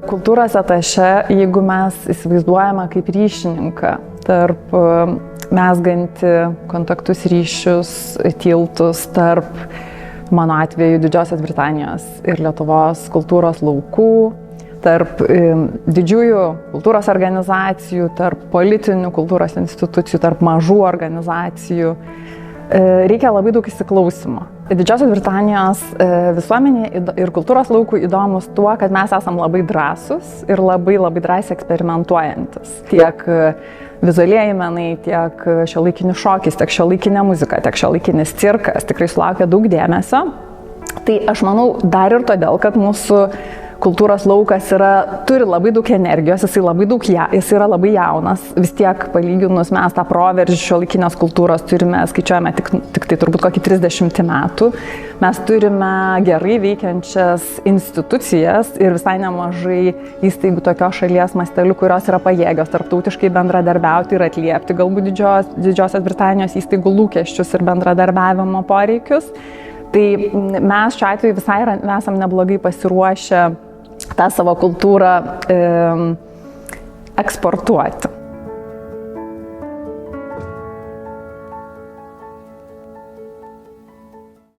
Kultūros atašė, jeigu mes įsivaizduojame kaip ryšininką tarp mezganti kontaktus, ryšius, tiltus tarp, mano atveju, Didžiosios Britanijos ir Lietuvos kultūros laukų, tarp didžiųjų kultūros organizacijų, tarp politinių kultūros institucijų, tarp mažų organizacijų, reikia labai daug įsiklausimo. Didžiosios Britanijos visuomenė ir kultūros laukų įdomus tuo, kad mes esam labai drąsus ir labai drąsiai eksperimentuojantis. Tiek vizualieji menai, tiek šiuolaikinis šokis, tiek šiuolaikinė muzika, tiek šiuolaikinis cirkas tikrai sulaukia daug dėmesio. Tai aš manau dar ir todėl, kad mūsų kultūros laukas turi labai daug energijos, jis yra labai jaunas. Vis tiek palyginus mes tą proveržį šiuolaikinės kultūros skaičiuojame tik tai turbūt kokį 30 metų. Mes turime gerai veikiančias institucijas ir visai nemažai įstaigų tokios šalies mastelių, kurios yra pajėgios tarptautiškai bendradarbiauti ir atliepti galbūt Didžiosios Britanijos įstaigų lūkesčius ir bendradarbiavimo poreikius. Tai mes šiuo atveju visai esam neblogai pasiruošę tą savo kultūrą eksportuoti.